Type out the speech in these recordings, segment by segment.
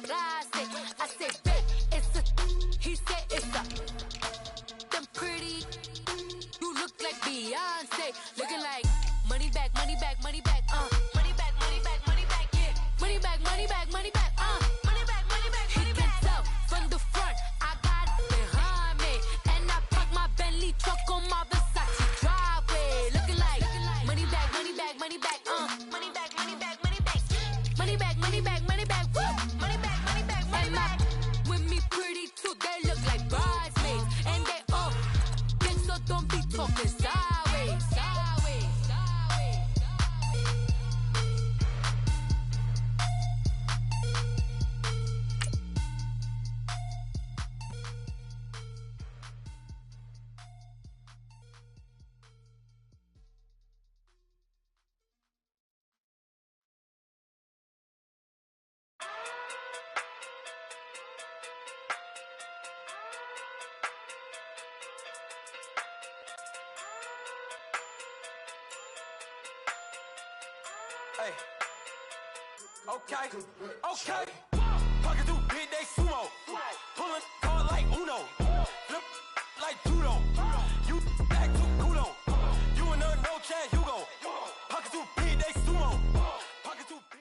clase. I say, babe, it's a, he said it's a, them pretty, you look like Beyonce, looking like money back, money back, money back, money back, money back, money back, yeah, money back, money back, money back, money back, money back, money back. He can tell from the front, I got it behind me, and I park my Bentley truck on my Versace driveway, looking like money back, money back, money back, money back, money back, money back, money back, money back, money back, money back, money back, money back. With me pretty too, they look like bridesmaids, and they all think so. Don't be talking sideways, sideways, sideways. Hey, okay. Pocket through big day sumo. Pulling card like Uno. Flip like judo. You back to kudo. You and her no chance, you go. Pocket through big day sumo. Pocket through big.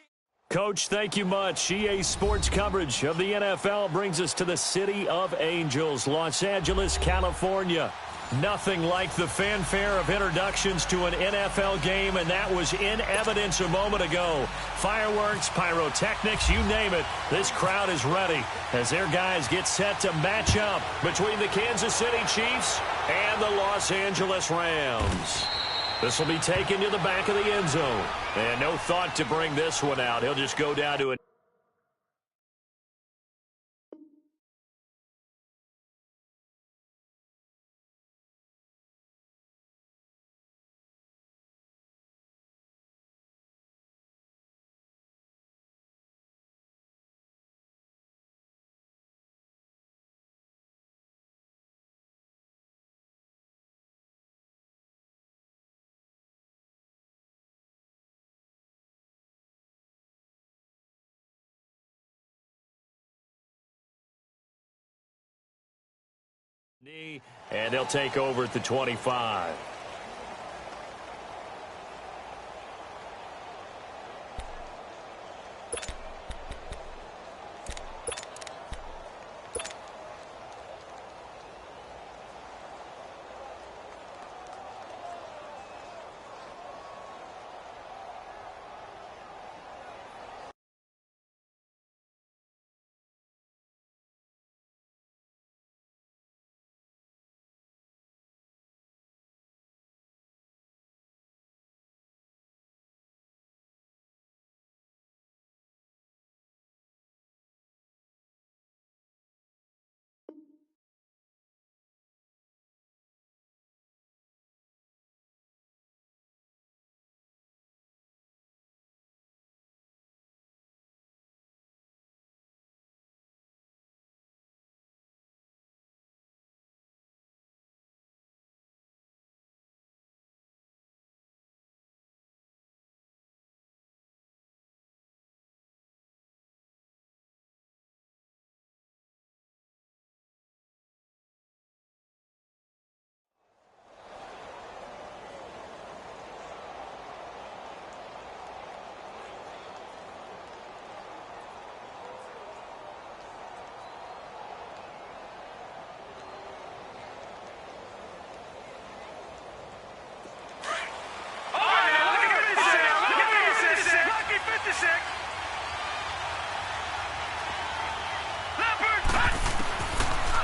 Coach, thank you much. EA Sports coverage of the NFL brings us to the City of Angels, Los Angeles, California. Nothing like the fanfare of introductions to an NFL game, and that was in evidence a moment ago. Fireworks, pyrotechnics, you name it. This crowd is ready as their guys get set to match up between the Kansas City Chiefs and the Los Angeles Rams. This will be taken to the back of the end zone. And no thought to bring this one out. He'll just go down to it. And they'll take over at the 25.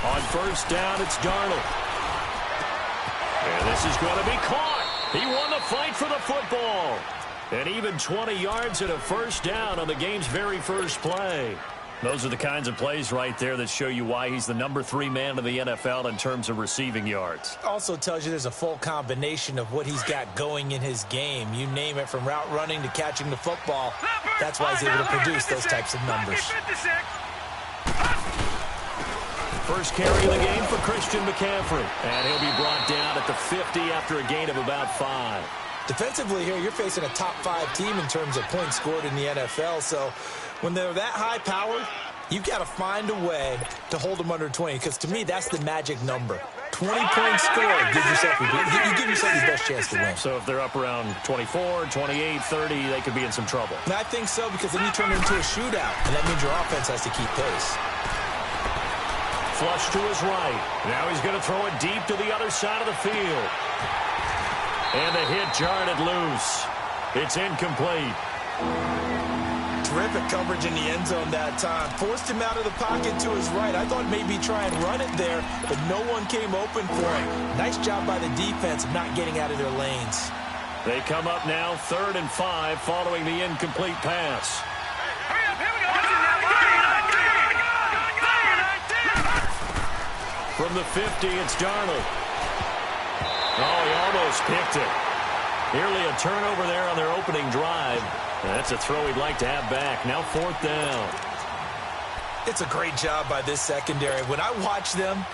On first down, it's Darnold. And this is going to be caught. He won the fight for the football. And even 20 yards and a first down on the game's very first play. Those are the kinds of plays right there that show you why he's the number 3 man in the NFL in terms of receiving yards. Also tells you there's a full combination of what he's got going in his game. You name it, from route running to catching the football. That's why he's able to produce those types of numbers. First carry of the game for Christian McCaffrey. And he'll be brought down at the 50 after a gain of about 5. Defensively here, you're facing a top 5 team in terms of points scored in the NFL. So when they're that high powered, You've got to find a way to hold them under 20, because to me, that's the magic number. 20-point score, you give yourself your best chance to win. So if they're up around 24, 28, 30, they could be in some trouble. And I think so, because then you turn it into a shootout, and that means your offense has to keep pace. Flush to his right. Now he's going to throw it deep to the other side of the field. And the hit jarred it loose. It's incomplete. Terrific coverage in the end zone that time. Forced him out of the pocket to his right. I thought maybe try and run it there, but no one came open for him. Nice job by the defense of not getting out of their lanes. They come up now 3rd and 5 following the incomplete pass. From the 50, it's Darnold. Oh, he almost picked it. Nearly a turnover there on their opening drive. That's a throw he'd like to have back. Now 4th down. It's a great job by this secondary. When I watch them,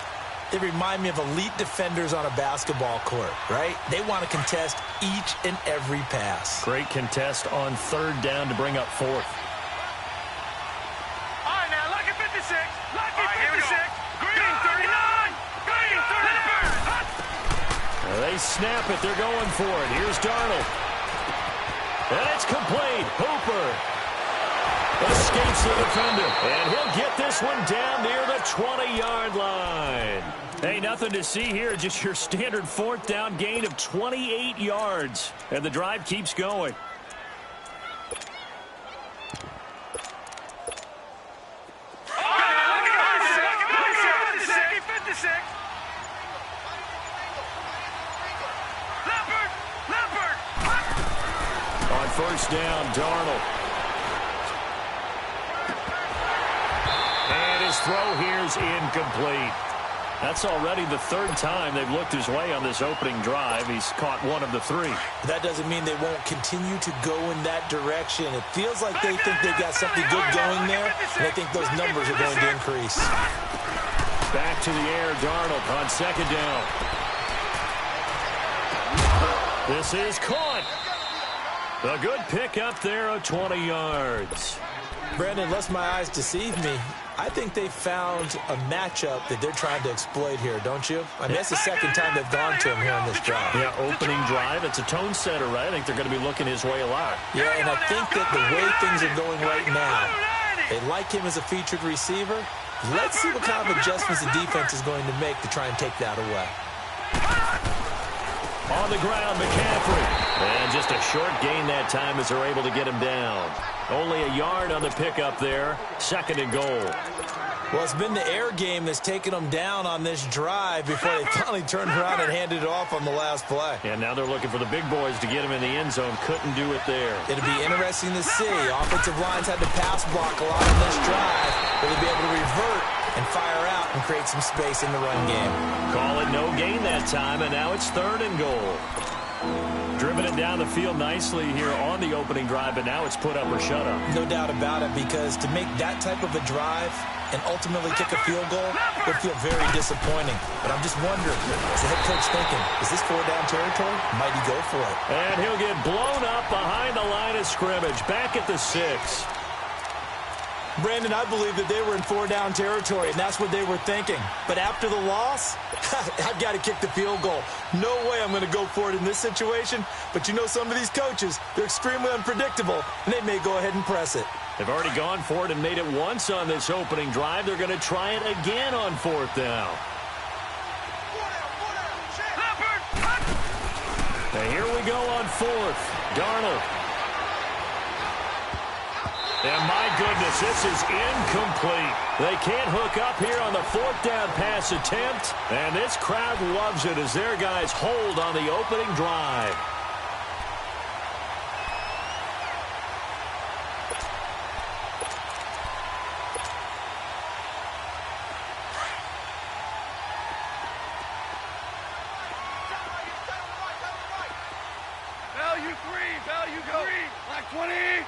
they remind me of elite defenders on a basketball court, right? They want to contest each and every pass. Great contest on 3rd down to bring up 4th. All right, now, lucky 56. Lucky 56. Green 39. Green 39. They snap it. They're going for it. Here's Darnold. And it's complete. Hooper escapes the defender. And he'll get this one down near the 20-yard line. Hey, nothing to see here. Just your standard 4th down gain of 28 yards. And the drive keeps going. On 1st down, Darnold. And his throw here's incomplete. That's already the 3rd time they've looked his way on this opening drive. He's caught 1 of the 3. That doesn't mean they won't continue to go in that direction. It feels like they think they've got something good going there, and I think those numbers are going to increase. Back to the air, Darnold on 2nd down. This is caught. A good pick up there of 20 yards. Brandon, lest my eyes deceive me, I think they found a matchup that they're trying to exploit here, don't you? I mean, that's the 2nd time they've gone to him here on this drive. Yeah, opening drive. It's a tone setter, right? I think they're going to be looking his way a lot. Yeah, and I think that the way things are going right now, they like him as a featured receiver. Let's see what kind of adjustments the defense is going to make to try and take that away. On the ground, McCaffrey. And just a short gain that time as they're able to get him down. Only a yard on the pickup there. 2nd and goal. Well, it's been the air game that's taken them down on this drive before they finally turned around and handed it off on the last play. And now they're looking for the big boys to get him in the end zone. Couldn't do it there. It'll be interesting to see. Offensive lines had to pass block a lot on this drive. Will they be able to revert and fire out and create some space in the run game? Call it no gain that time, and now it's 3rd and goal. Driven it down the field nicely here on the opening drive, but now it's put up or shut up. No doubt about it, because to make that type of a drive and ultimately kick a field goal would feel very disappointing. But I'm just wondering, is the head coach thinking, is this 4-down territory? Might he go for it? And he'll get blown up behind the line of scrimmage, back at the 6. Brandon, I believe that they were in 4-down territory, and that's what they were thinking. But after the loss, I've got to kick the field goal. No way I'm going to go for it in this situation. But you know, some of these coaches, they're extremely unpredictable, and they may go ahead and press it. They've already gone for it and made it once on this opening drive. They're going to try it again on 4th down. And here we go on 4th. Darnold. And my goodness, this is incomplete. They can't hook up here on the 4th down pass attempt. And this crowd loves it as their guys hold on the opening drive. Value 3, value 3. Like 20.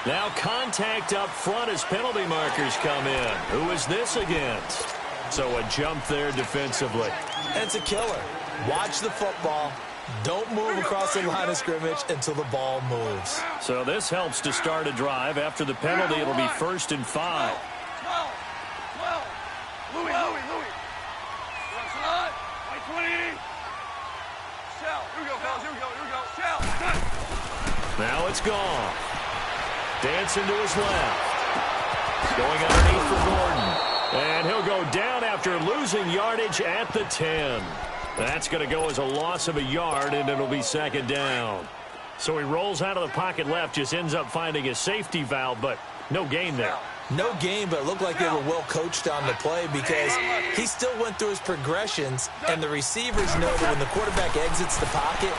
Now contact up front as penalty markers come in. Who is this against? So a jump there defensively. It's a killer. Watch the football, Don't move across the line of scrimmage until the ball moves. So this helps to start a drive. After the penalty, it'll be 1st and 5. Louis. White 20. Shell. Here we go, fellas. Here we go. Shell. Now it's gone. Dancing to his left. Going underneath for Gordon. And he'll go down after losing yardage at the 10. That's going to go as a loss of a yard, and it'll be 2nd down. So he rolls out of the pocket left, just ends up finding a safety valve, but no gain there. No gain, but it looked like they were well coached on the play because he still went through his progressions, and the receivers know that when the quarterback exits the pocket,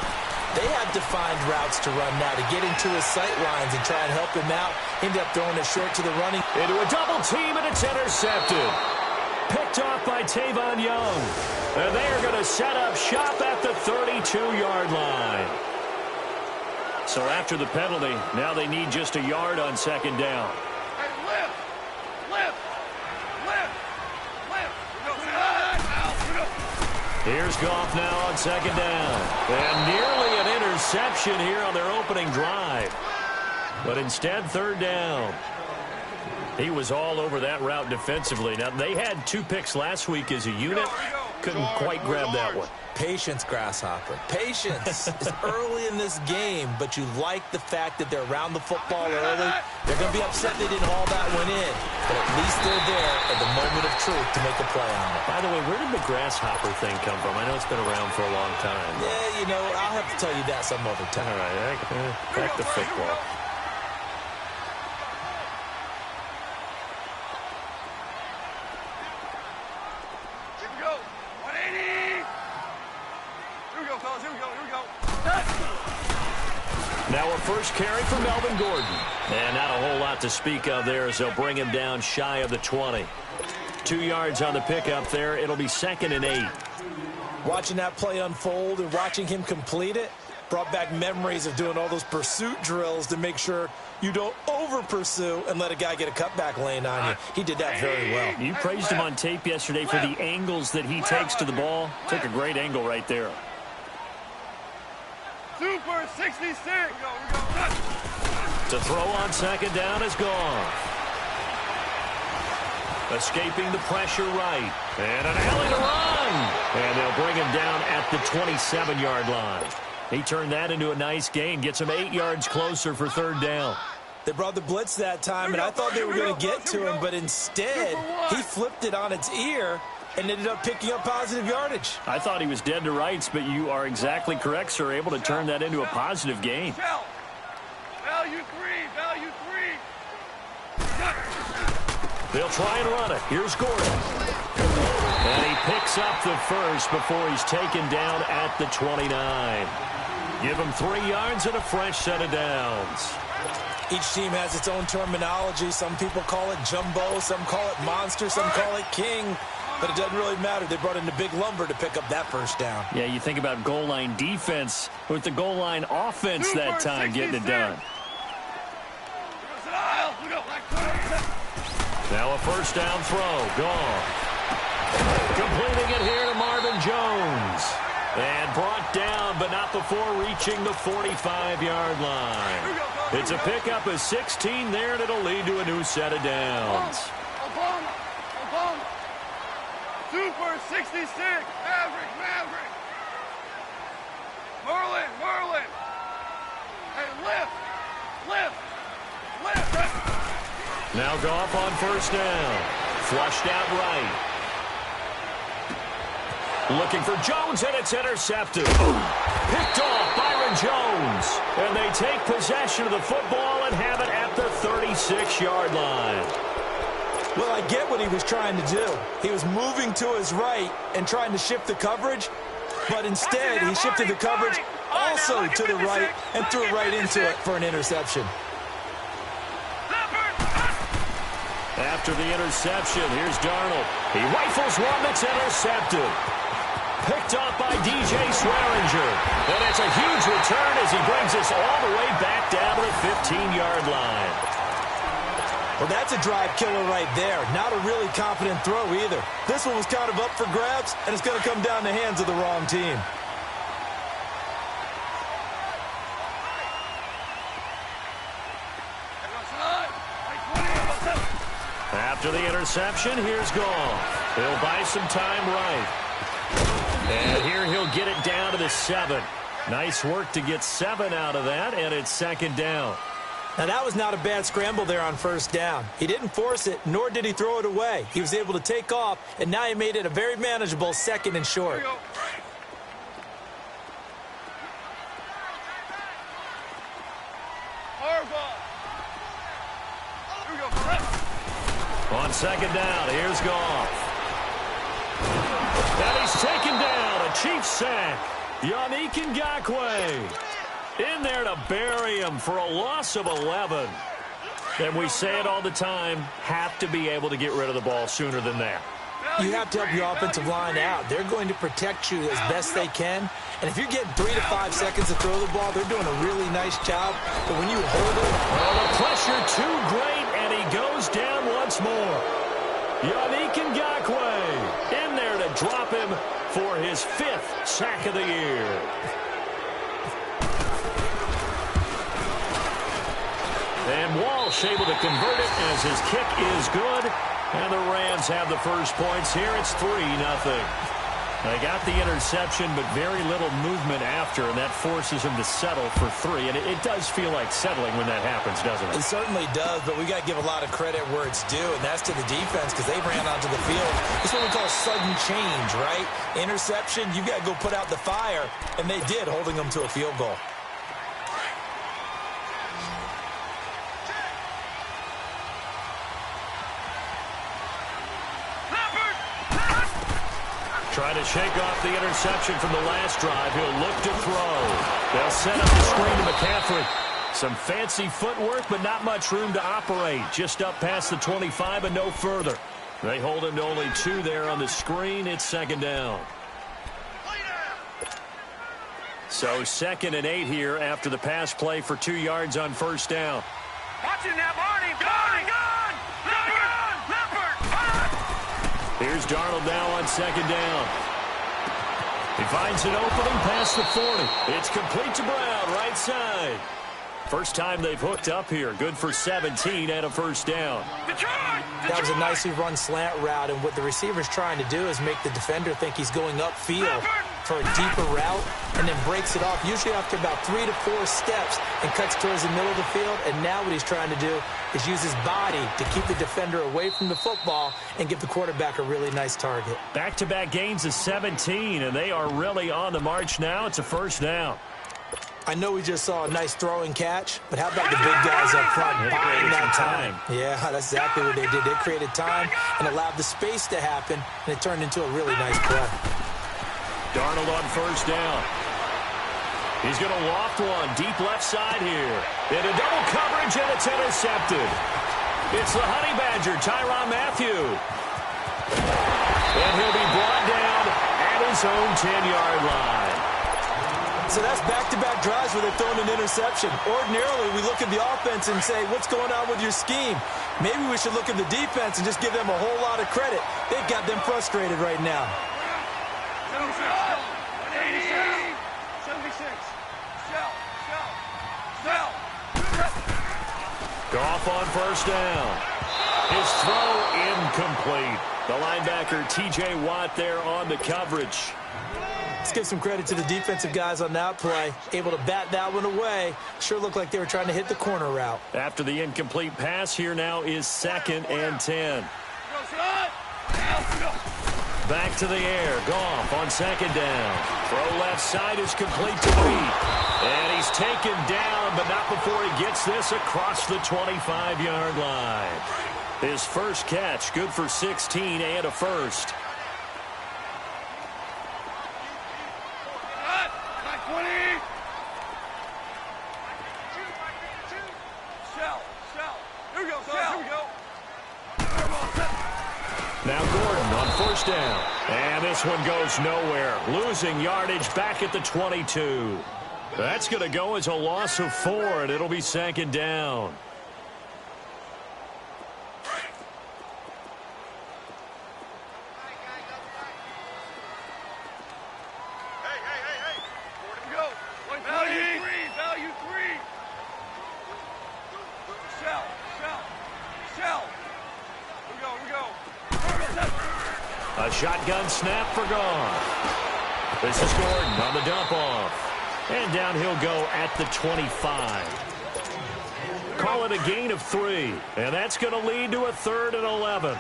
they have to find routes to run now to get into his sight lines and try and help him out. Ended up throwing it short to the running. Into a double team, and it's intercepted. Picked off by Tavon Young. And they are going to set up shop at the 32-yard line. So after the penalty, now they need just a yard on 2nd down. Here's Goff now on 2nd down. And nearly an interception here on their opening drive. But instead, 3rd down. He was all over that route defensively. Now, they had 2 picks last week as a unit. Couldn't quite grab that one. Patience, Grasshopper. Patience is early in this game, but you like the fact that they're around the football early. They're going to be upset they didn't haul that one in, but at least they're there at the moment of truth to make a play on it. By the way, where did the Grasshopper thing come from? I know it's been around for a long time. Yeah, you know, I'll have to tell you that some other time. All right, back to football. Now a first carry for Melvin Gordon. And not a whole lot to speak of there as they'll bring him down shy of the 20. 2 yards on the pickup there. It'll be 2nd and 8. Watching that play unfold and watching him complete it brought back memories of doing all those pursuit drills to make sure you don't over-pursue and let a guy get a cutback lane on you. He did that very well. You praised him on tape yesterday for the angles that he takes to the ball. Took a great angle right there. Super 66. To throw on 2nd down is gone. Escaping the pressure right. And an alley to run. And they'll bring him down at the 27-yard line. He turned that into a nice gain. Gets him 8 yards closer for 3rd down. They brought the blitz that time, and I thought they were going to get to him, but instead he flipped it on its ear and ended up picking up positive yardage. I thought he was dead to rights, but you are exactly correct, sir. Able to turn that into a positive gain. Value 3. They'll try and run it. Here's Gordon. And he picks up the first before he's taken down at the 29. Give him 3 yards and a fresh set of downs. Each team has its own terminology. Some people call it jumbo, some call it monster, some call it king. But it doesn't really matter. They brought in the big lumber to pick up that first down. Yeah, you think about goal line defense with the goal line offense that time getting it done. Now a first down throw. Gone. Completing it here to Marvin Jones. And brought down, but not before reaching the 45-yard line. It's a pickup of 16 there, and it'll lead to a new set of downs. Obama. Super 66. Maverick. Merlin. Hey, lift. Now Goff on first down. Flushed out right. Looking for Jones, and it's intercepted. Picked off Byron Jones. And they take possession of the football and have it at the 36-yard line. Well, I get what he was trying to do. He was moving to his right and trying to shift the coverage, but instead he shifted the coverage also to the right and threw it right into it for an interception. After the interception, here's Darnold. He rifles one that's intercepted. Picked up by DJ Swearinger. And it's a huge return as he brings us all the way back down to the 15-yard line. Well, that's a drive killer right there. Not a really confident throw either. This one was kind of up for grabs, and it's going to come down the hands of the wrong team. After the interception, here's Goff. He'll buy some time right. And here he'll get it down to the 7. Nice work to get 7 out of that, and it's second down. Now, that was not a bad scramble there on first down. He didn't force it, nor did he throw it away. He was able to take off, and now he made it a very manageable 2nd and short. On second down, here's Goff. And he's taken down. A Chiefs sack. Yannick Ngakoue in there to bury him for a loss of 11. And we say it all the time, have to be able to get rid of the ball sooner than that. You have to help your offensive line out. They're going to protect you as best they can. And if you're getting 3 to 5 seconds to throw the ball, they're doing a really nice job. But when you hold it... Well, the pressure too great, and he goes down once more. Yannick Ngakoue in there to drop him for his 5th sack of the year. And Walsh able to convert it as his kick is good. And the Rams have the first points here. It's 3-0. They got the interception, but very little movement after, and that forces him to settle for 3. And it does feel like settling when that happens, doesn't it? It certainly does, but we got to give a lot of credit where it's due, and that's to the defense because they ran onto the field. It's what we call sudden change, right? Interception, you got to go put out the fire, and they did, holding them to a field goal. Trying to shake off the interception from the last drive. He'll look to throw. They'll set up the screen to McCaffrey. Some fancy footwork, but not much room to operate. Just up past the 25 and no further. They hold him to only 2 there on the screen. It's second down. So 2nd and 8 here after the pass play for 2 yards on first down. Watching that, Barney. Here's Darnold now on second down. He finds an opening past the 40. It's complete to Brown, right side. First time they've hooked up here. Good for 17 and a first down. That was a nicely run slant route, and what the receiver's trying to do is make the defender think he's going upfield for a deeper route and then breaks it off, usually after about 3 to 4 steps, and cuts towards the middle of the field. And now what he's trying to do is use his body to keep the defender away from the football and give the quarterback a really nice target. Back-to-back gains of 17, and they are really on the march now. It's a first down. I know we just saw a nice throwing catch, but how about the big guys up front buying that time? Yeah, that's exactly what they did. They created time and allowed the space to happen, and it turned into a really nice play. Darnold on first down. He's going to loft one deep left side here. Into double coverage, and it's intercepted. It's the Honey Badger, Tyrann Mathieu. And he'll be brought down at his own 10-yard line. So that's back-to-back drives where they're throwing an interception. Ordinarily, we look at the offense and say, what's going on with your scheme? Maybe we should look at the defense and just give them a whole lot of credit. They've got them frustrated right now. 76. Goff on first down. His throw incomplete. The linebacker, T.J. Watt, there on the coverage. Let's give some credit to the defensive guys on that play. Able to bat that one away. Sure looked like they were trying to hit the corner route. After the incomplete pass, here now is 2nd and 10. Back to the air. Goff on second down. Throw left side is complete to Lee. And he's taken down, but not before he gets this across the 25-yard line. His first catch, good for 16 and a first. Now Gordon on first down. And this one goes nowhere. Losing yardage back at the 22. That's going to go as a loss of 4, and it'll be second down. Shotgun snap for Goff. This is Gordon on the dump off. And down he'll go at the 25. Call it a gain of 3. And that's going to lead to a 3rd and 11.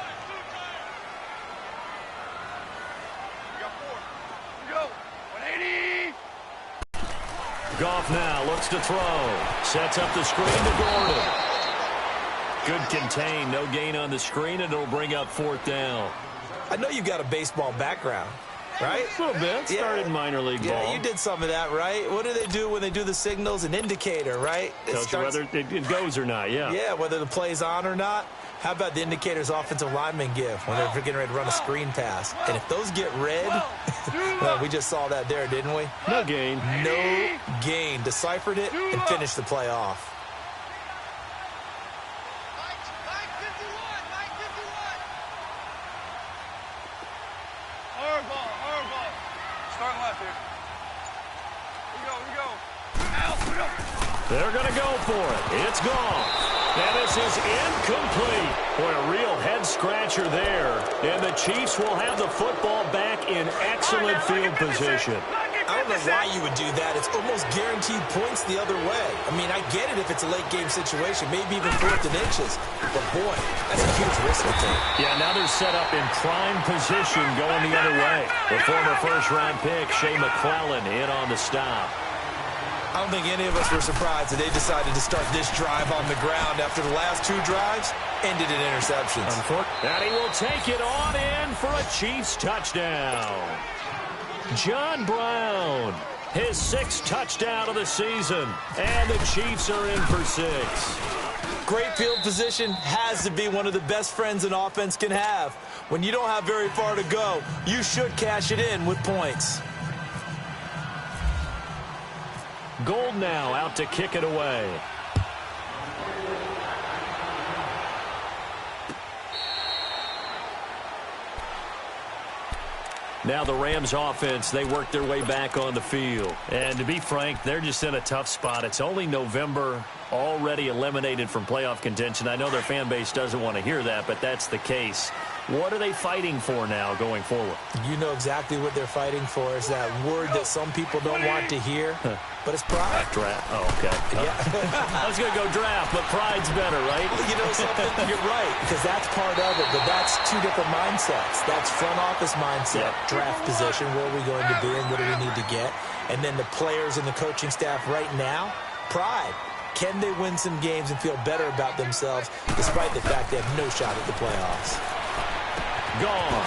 Goff now looks to throw. Sets up the screen to Gordon. Good contain. No gain on the screen, and it'll bring up 4th down. I know you got a baseball background, right? A little bit. Started in minor league ball. Yeah, you did some of that, right? What do they do when they do the signals? An indicator, right? Tells you whether it goes or not, yeah. Yeah, whether the play's on or not. How about the indicators offensive linemen give when they're getting ready to run a screen pass? And if those get red, well, we just saw that there, didn't we? No gain. No gain. Deciphered it and finished the play off. They're going to go for it. It's gone. And this is incomplete. Boy, a real head-scratcher there. And the Chiefs will have the football back in excellent field position. I don't know why you would do that. It's almost guaranteed points the other way. I mean, I get it if it's a late-game situation, maybe even 4th and inches. But, boy, that's a huge risk to take. Yeah, now they're set up in prime position going the other way. The former first-round pick, Shea McClellan, in on the stop. I don't think any of us were surprised that they decided to start this drive on the ground after the last 2 drives ended in interceptions. And he will take it on in for a Chiefs touchdown. John Brown, his 6th touchdown of the season, and the Chiefs are in for 6. Great field position has to be one of the best friends an offense can have. When you don't have very far to go, you should cash it in with points. Gold now out to kick it away. Now the Rams offense, they work their way back on the field. And to be frank, they're just in a tough spot. It's only November, already eliminated from playoff contention. I know their fan base doesn't want to hear that, but that's the case. What are they fighting for now going forward? You know exactly what they're fighting for. Is that word that some people don't want to hear, but it's pride. Draft. Oh, okay. Yeah. I was going to go draft, but pride's better, right? You know something? You're right, because that's part of it, but that's 2 different mindsets. That's front office mindset, draft position, where are we going to be and what do we need to get? And then the players and the coaching staff right now, pride. Can they win some games and feel better about themselves despite the fact they have no shot at the playoffs? Gone.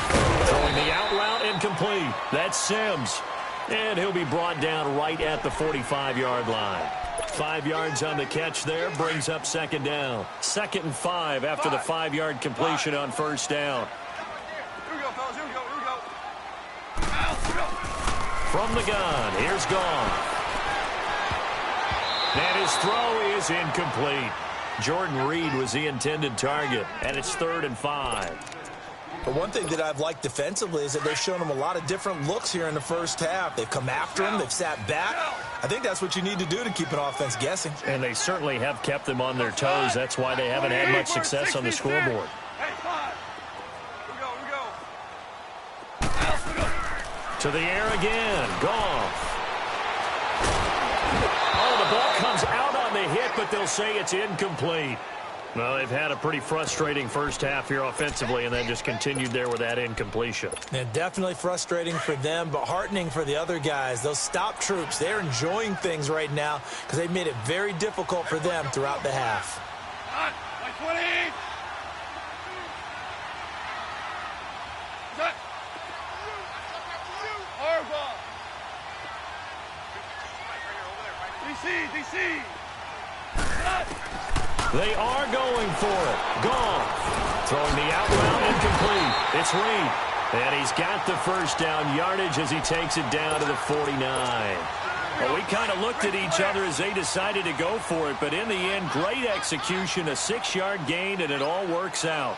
Throwing the out route incomplete. That's Sims. And he'll be brought down right at the 45-yard line. 5 yards on the catch there brings up 2nd down. 2nd and 5 after the 5-yard completion on 1st down. Here we go, fellas. Here we go. From the gun, here's Gone. And his throw is incomplete. Jordan Reed was the intended target, and it's 3rd and 5. But one thing that I've liked defensively is that they've shown him a lot of different looks here in the first half. They've come after him. They've sat back. I think that's what you need to do to keep an offense guessing. And they certainly have kept them on their toes. That's why they haven't had much success on the scoreboard. To the air again. Goff. Oh, the ball comes out on the hit, but they'll say it's incomplete. Well, they've had a pretty frustrating first half here offensively, and then just continued there with that incompletion. And definitely frustrating for them, but heartening for the other guys. Those stop troops, they're enjoying things right now because they've made it very difficult for them throughout the half. Like 20. DC. They are going for it. Goff throwing the out route incomplete. It's Reed. And he's got the first down yardage as he takes it down to the 49. Well, we kind of looked at each other as they decided to go for it. But in the end, great execution, a 6-yard gain, and it all works out.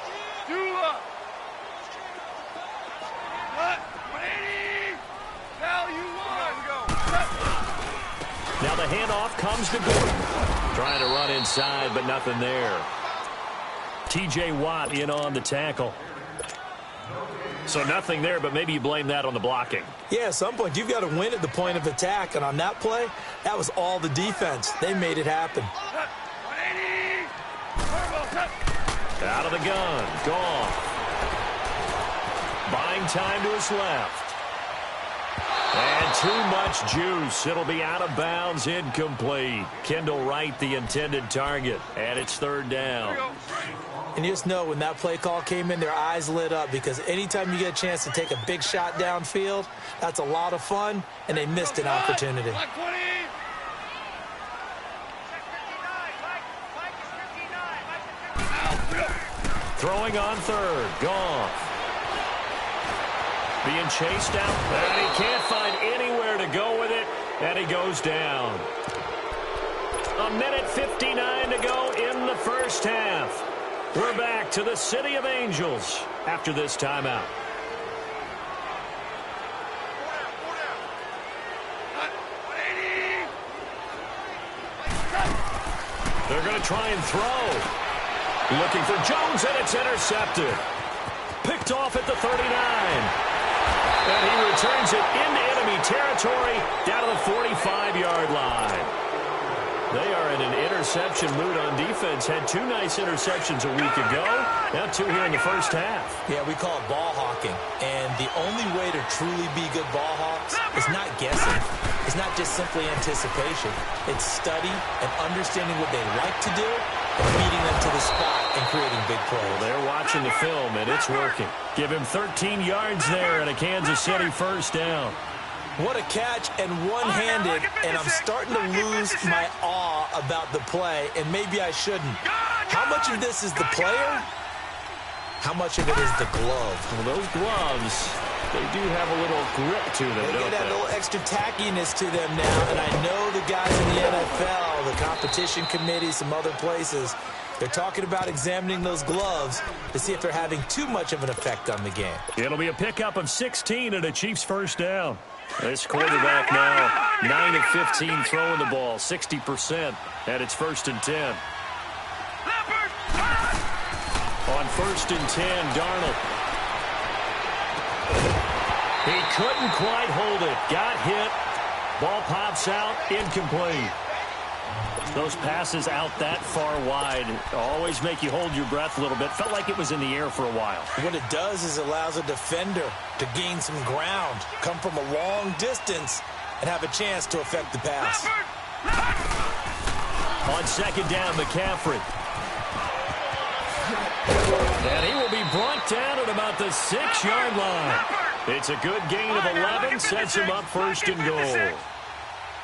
Now the handoff comes to Gordon. Trying to run inside, but nothing there. T.J. Watt in on the tackle. So nothing there, but maybe you blame that on the blocking. Yeah, at some point, you've got to win at the point of attack. And on that play, that was all the defense. They made it happen. Out of the gun. Gone. Buying time to his left. And too much juice. It'll be out of bounds, incomplete. Kendall Wright, the intended target. And it's third down. And you just know when that play call came in, their eyes lit up because anytime you get a chance to take a big shot downfield, that's a lot of fun, and they missed an opportunity. Throwing on third. Gone. Being chased out, and he can't find anywhere to go with it, and he goes down. 1:59 to go in the first half. We're back to the City of Angels after this timeout. They're going to try and throw. Looking for Jones, and it's intercepted. Picked off at the 39. And he returns it into enemy territory down to the 45-yard line. They are in an interception mood on defense. Had two nice interceptions a week ago. Now two here in the first half. Yeah, we call it ball hawking. And the only way to truly be good ball hawks is not guessing. It's not just simply anticipation. It's study and understanding what they like to do and meeting them to the spot and creating big plays. Well, they're watching the film, and it's working. Give him 13 yards there and a Kansas City first down. What a catch, and one-handed, and I'm starting to lose my awe about the play, and maybe I shouldn't. How much of this is the player? How much of it is the glove? Well, those gloves, they do have a little grip to them, They get that little extra tackiness to them now, and I know the guys in the NFL, the competition committee, some other places, they're talking about examining those gloves to see if they're having too much of an effect on the game. It'll be a pickup of 16 and a Chiefs first down. This quarterback now 9 of 15 throwing the ball, 60%, and it's first and 10. On first and 10, Darnold. He couldn't quite hold it. Got hit. Ball pops out. Incomplete. Those passes out that far wide always make you hold your breath a little bit. Felt like it was in the air for a while. What it does is allows a defender to gain some ground, come from a long distance, and have a chance to affect the pass. On second down, McCaffrey. And he will be brought down at about the 6-yard line. It's a good gain of 11, sets him up first and goal.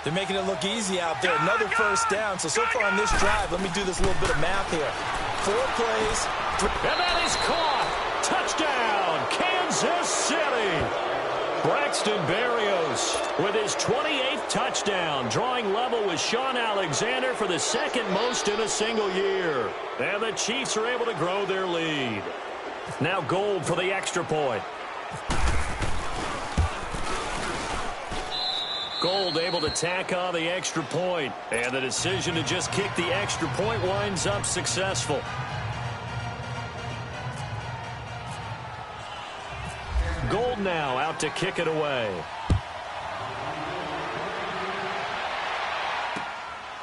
They're making it look easy out there. Another first down. So far on this drive, let me do this little bit of math here. 4 plays. And that is caught. Touchdown, Kansas City. Braxton Berrios with his 28th touchdown, drawing level with Sean Alexander for the second most in a single year. And the Chiefs are able to grow their lead. Now Gold for the extra point. Gold able to tack on the extra point, and the decision to just kick the extra point winds up successful. Gold now out to kick it away.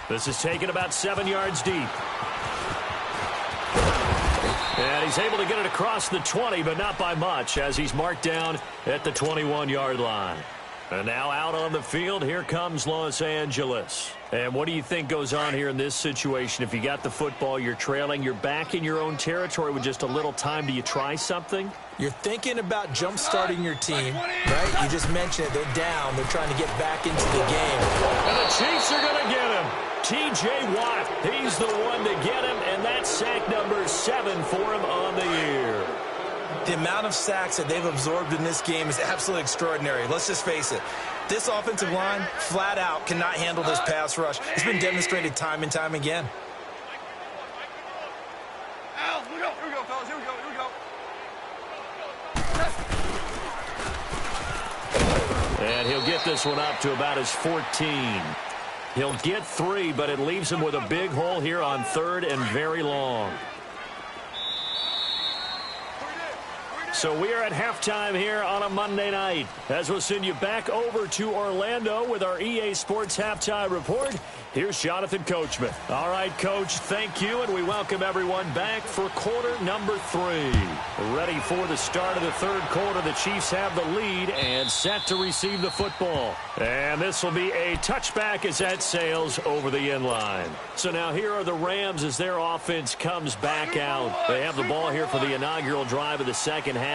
This is taken about 7 yards deep. And he's able to get it across the 20, but not by much, as he's marked down at the 21-yard line. And now out on the field, here comes Los Angeles. And what do you think goes on here in this situation? If you got the football, you're trailing, you're back in your own territory with just a little time. Do you try something? You're thinking about jump-starting your team, right? You just mentioned it. They're down. They're trying to get back into the game. And the Chiefs are going to get him. T.J. Watt, he's the one to get him, and that's sack number 7 for him on the year. The amount of sacks that they've absorbed in this game is absolutely extraordinary. Let's just face it. This offensive line, flat out, cannot handle this pass rush. It's been demonstrated time and time again. Here we go, fellas. Here we go. And he'll get this one up to about his 14. He'll get 3, but it leaves him with a big hole here on third and very long. So we are at halftime here on a Monday night, as we'll send you back over to Orlando with our EA Sports Halftime Report. Here's Jonathan Coachman. All right, Coach, thank you, and we welcome everyone back for quarter number 3. Ready for the start of the third quarter. The Chiefs have the lead and set to receive the football. And this will be a touchback as that sails over the end line. So now here are the Rams as their offense comes back out. They have the ball here for the inaugural drive of the second half.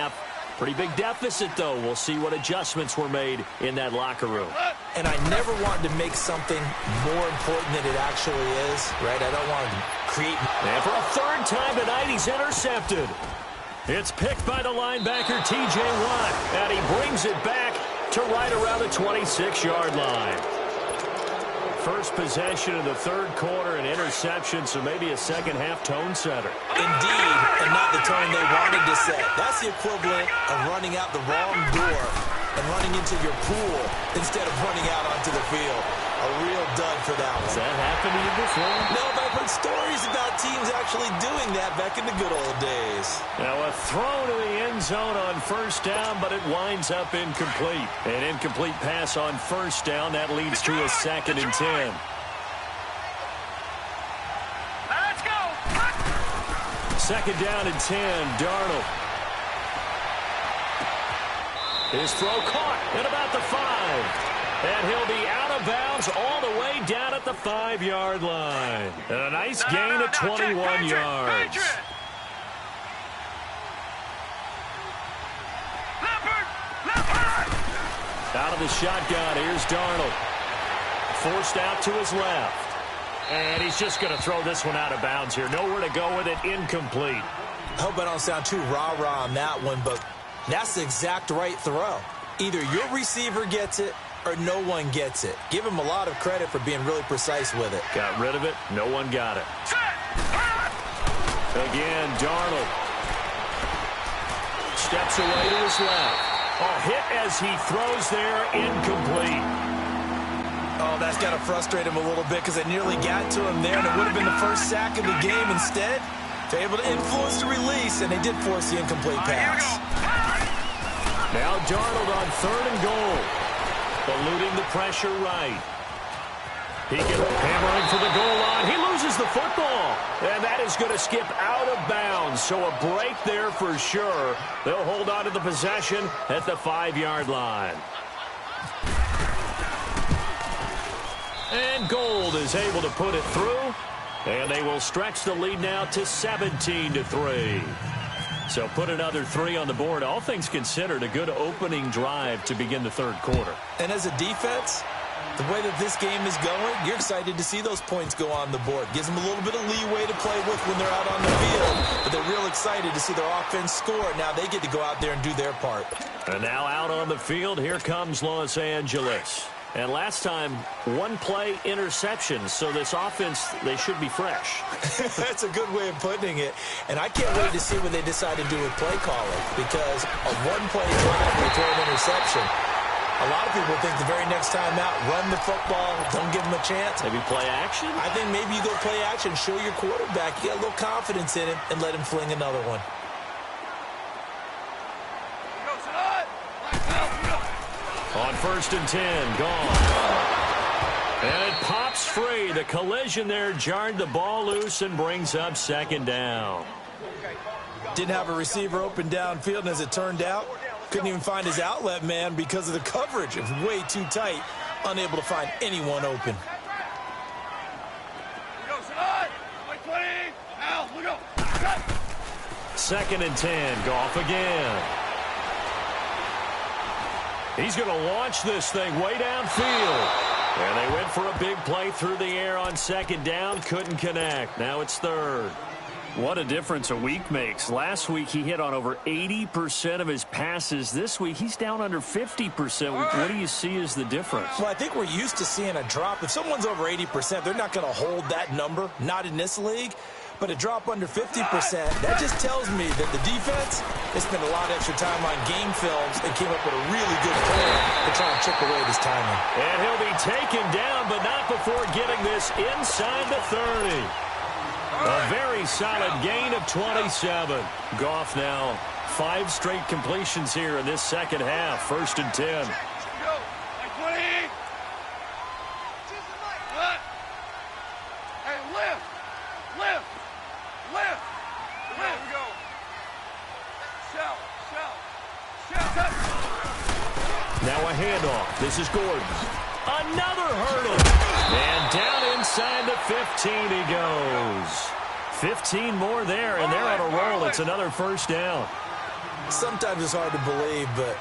Pretty big deficit, though. We'll see what adjustments were made in that locker room. And I never wanted to make something more important than it actually is, right? I don't want to create... And for a third time tonight, he's intercepted. It's picked by the linebacker, T.J. Watt, and he brings it back to right around the 26-yard line. First possession of the third quarter, an interception, so maybe a second-half tone setter. Indeed, and not the tone they wanted to set. That's the equivalent of running out the wrong door and running into your pool instead of running out onto the field. A real dud for that one. Has that happened to you before? No, but I've heard stories about teams actually doing that back in the good old days. Now a throw to the end zone on first down, but it winds up incomplete. An incomplete pass on first down. That leads to a 2nd and 10. Let's go. 2nd down and 10. Darnold. His throw caught at about the 5. And he'll be out of bounds all the way down at the 5-yard line. And a nice gain of 21 yards. Out of the shotgun, here's Darnold. Forced out to his left. And he's just going to throw this one out of bounds here. Nowhere to go with it, incomplete. I hope I don't sound too rah-rah on that one, but that's the exact right throw. Either your receiver gets it or no one gets it. Give him a lot of credit for being really precise with it. Got rid of it. No one got it. Again, Darnold. Steps away to his left. Oh, hit as he throws there, incomplete. Oh, that's got to frustrate him a little bit because they nearly got to him there, and it would have been the first sack of the game. Instead, they're able to influence the release, and they did force the incomplete pass. Now Darnold on 3rd and goal. Eluding the pressure right. He gets hammering for the goal line. He loses the football. And that is going to skip out of bounds. So a break there for sure. They'll hold on to the possession at the 5-yard line. And Gold is able to put it through. And they will stretch the lead now to 17-3. So put another 3 on the board. All things considered, a good opening drive to begin the third quarter. And as a defense, the way that this game is going, you're excited to see those points go on the board. Gives them a little bit of leeway to play with when they're out on the field. But they're real excited to see their offense score. Now they get to go out there and do their part. And now out on the field, here comes Los Angeles. And last time, 1-play interception. So this offense, they should be fresh. That's a good way of putting it. And I can't wait to see what they decide to do with play calling. Because a 1-play drive will throw an interception. A lot of people think the very next time out, run the football, don't give them a chance. Maybe play action? I think maybe you go play action, show your quarterback, you got a little confidence in him, and let him fling another one. On 1st and 10, gone. And it pops free. The collision there jarred the ball loose and brings up 2nd down. Didn't have a receiver open downfield, and as it turned out, couldn't even find his outlet man because of the coverage. It was way too tight, unable to find anyone open. 2nd and 10, Goff again. He's going to launch this thing way downfield. And they went for a big play through the air on 2nd down. Couldn't connect. Now it's 3rd. What a difference a week makes. Last week he hit on over 80% of his passes. This week he's down under 50%. What do you see as the difference? Well, I think we're used to seeing a drop. If someone's over 80%, they're not going to hold that number. Not in this league. But a drop under 50%, that just tells me that the defense has spent a lot of extra time on game films and came up with a really good plan to try and chip away at his timing. And he'll be taken down, but not before getting this inside the 30. A very solid gain of 27. Goff now 5 straight completions here in this second half. 1st and 10. Now a handoff. This is Gordon. Another hurdle. And down inside the 15 he goes. 15 more there, and they're on a roll. It's another 1st down. Sometimes it's hard to believe, but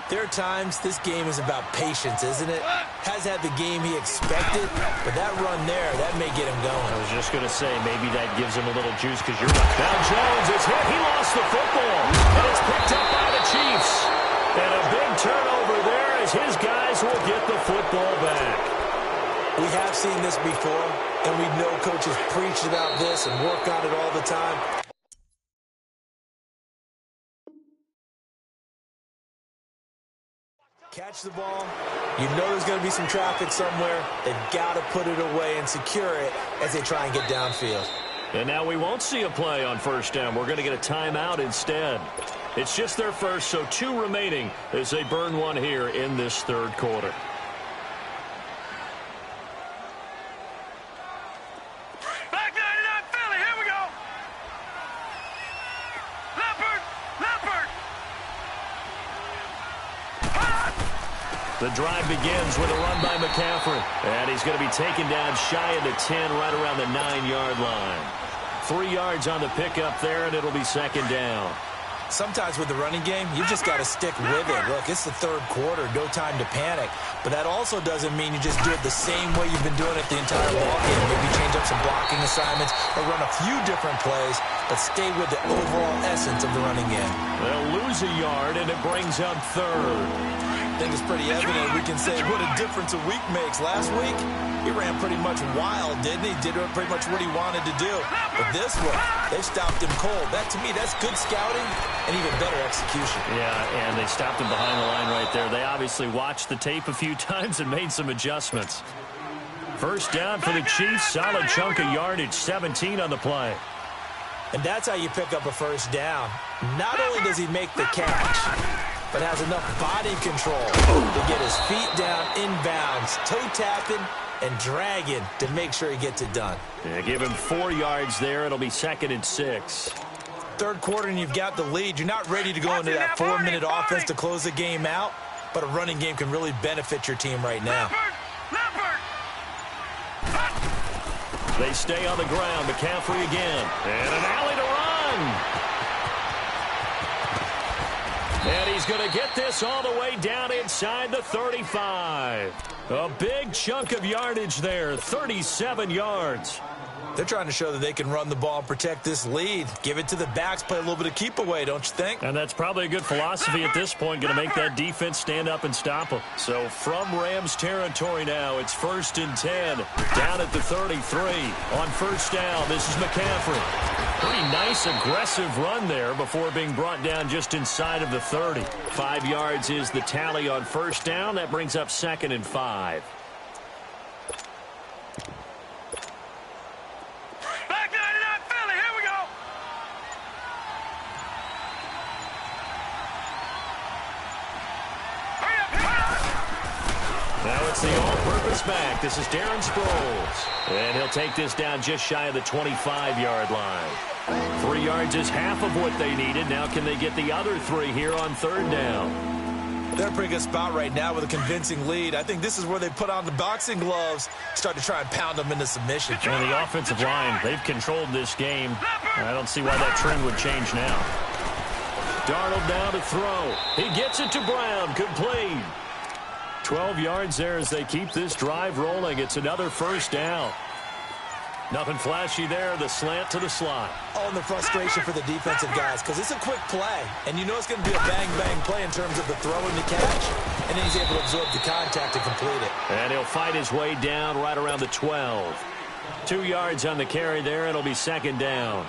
there are times this game is about patience, isn't it? Has had the game he expected, but that run there, that may get him going. I was just going to say, maybe that gives him a little juice because you're right. Now Jones is hit. He lost the football, and it's picked up by the Chiefs. And a big turnover there as his guys will get the football back. We have seen this before, and we know coaches preach about this and work on it all the time. Catch the ball. You know there's going to be some traffic somewhere. They've got to put it away and secure it as they try and get downfield. And now we won't see a play on 1st down. We're going to get a timeout instead. It's just their first, so 2 remaining as they burn one here in this 3rd quarter. Back 99 Philly, here we go. Leopard. The drive begins with a run by McCaffrey. And he's going to be taken down shy of the 10, right around the 9-yard line. 3 yards on the pickup there, and it'll be 2nd down. Sometimes with the running game, you've just got to stick with it. Look, it's the 3rd quarter, no time to panic. But that also doesn't mean you just do it the same way you've been doing it the entire ball game. Maybe change up some blocking assignments or run a few different plays, but stay with the overall essence of the running game. They'll lose a yard, and it brings up 3rd. I think it's pretty evident. We can say what a difference a week makes. Last week, he ran pretty much wild, didn't he? Did pretty much what he wanted to do. But this one, they stopped him cold. That, to me, that's good scouting and even better execution. Yeah, and they stopped him behind the line right there. They obviously watched the tape a few times and made some adjustments. 1st down for the Chiefs. Solid chunk of yardage, 17 on the play. And that's how you pick up a 1st down. Not only does he make the catch, but has enough body control to get his feet down inbounds, toe tapping and dragging to make sure he gets it done. Yeah, give him 4 yards there. It'll be 2nd and 6. 3rd quarter and you've got the lead. You're not ready to go into that 4-minute offense to close the game out, but a running game can really benefit your team right now. They stay on the ground. McCaffrey again. And an alley to run. And he's going to get this all the way down inside the 35. A big chunk of yardage there, 37 yards. They're trying to show that they can run the ball and protect this lead. Give it to the backs, play a little bit of keep away, don't you think? And that's probably a good philosophy at this point, going to make that defense stand up and stop them. So from Rams territory now, it's 1st and 10, down at the 33. On 1st down, this is McCaffrey. Pretty nice, aggressive run there before being brought down just inside of the 30. 5 yards is the tally on 1st down. That brings up 2nd and 5. Back 99 Philly, here we go. Now it's the all-purpose back. This is Darren Sproles. And he'll take this down just shy of the 25-yard line. 3 yards is half of what they needed. Now can they get the other 3 here on 3rd down? They're in a pretty good spot right now with a convincing lead. I think this is where they put on the boxing gloves, start to try and pound them into submission. And the offensive line, they've controlled this game. I don't see why that trend would change now. Darnold down to throw. He gets it to Brown. Complete. 12 yards there as they keep this drive rolling. It's another 1st down. Nothing flashy there. The slant to the slot. Oh, and the frustration for the defensive guys because it's a quick play. And you know it's going to be a bang-bang play in terms of the throw and the catch. And then he's able to absorb the contact and complete it. And he'll fight his way down right around the 12. 2 yards on the carry there. It'll be 2nd down.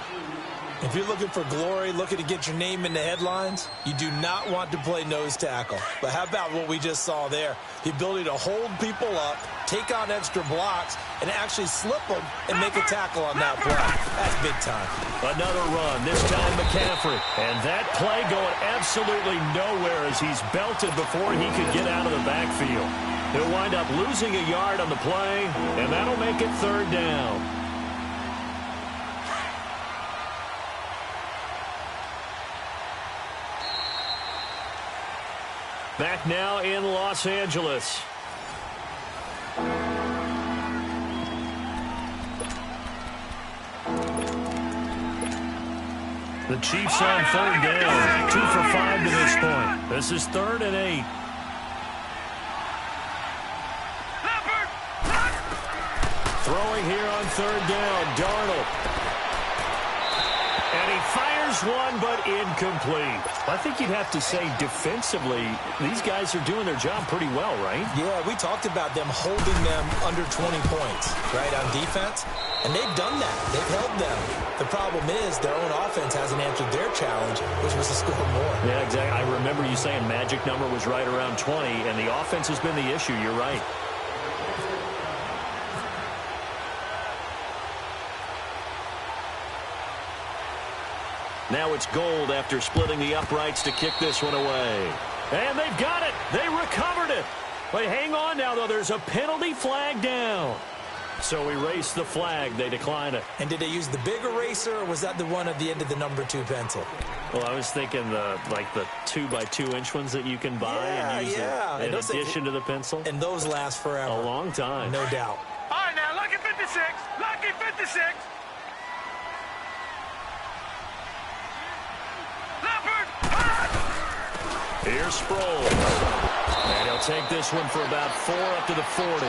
If you're looking for glory, looking to get your name in the headlines, you do not want to play nose tackle. But how about what we just saw there? The ability to hold people up, take on extra blocks, and actually slip them and make a tackle on that play. That's big time. Another run, this time McCaffrey. And that play going absolutely nowhere as he's belted before he could get out of the backfield. He'll wind up losing a yard on the play, and that'll make it 3rd down. Back now in Los Angeles. The Chiefs on 3rd down. 2 for 5 to this point. This is 3rd and 8. Throwing here on 3rd down. Darnold. And he fires one, but incomplete. I think you'd have to say defensively, these guys are doing their job pretty well, right? Yeah, we talked about them holding them under 20 points, right, on defense. And they've done that. They've held them. The problem is their own offense hasn't answered their challenge, which was to score more. Yeah, exactly. I remember you saying magic number was right around 20, and the offense has been the issue. You're right. Now it's Gold after splitting the uprights to kick this one away. And they've got it. They recovered it. But hang on now, though. There's a penalty flag down. So erase the flag. They decline it. And did they use the big eraser, or was that the one at the end of the number 2 pencil? Well, I was thinking the 2x2-inch ones that you can buy and use in addition to the pencil. And those last forever. A long time. No doubt. All right, now, lucky 56. Lucky 56. Here's Sproles. And he'll take this one for about 4 up to the 40.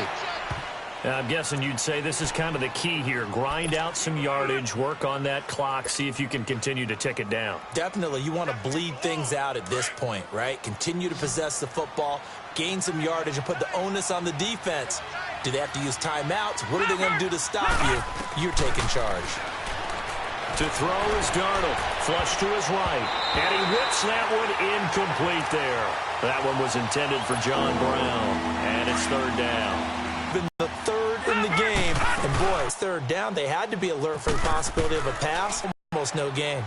Now, I'm guessing you'd say this is kind of the key here. Grind out some yardage, work on that clock, see if you can continue to tick it down. Definitely. You want to bleed things out at this point, right? Continue to possess the football, gain some yardage, and put the onus on the defense. Do they have to use timeouts? What are they going to do to stop you? You're taking charge. To throw is Darnold. Flush to his right. And he whips that one incomplete there. That one was intended for John Brown. And it's 3rd down. Been the 3rd in the game. And, boy, it's 3rd down. They had to be alert for the possibility of a pass. Almost no gain.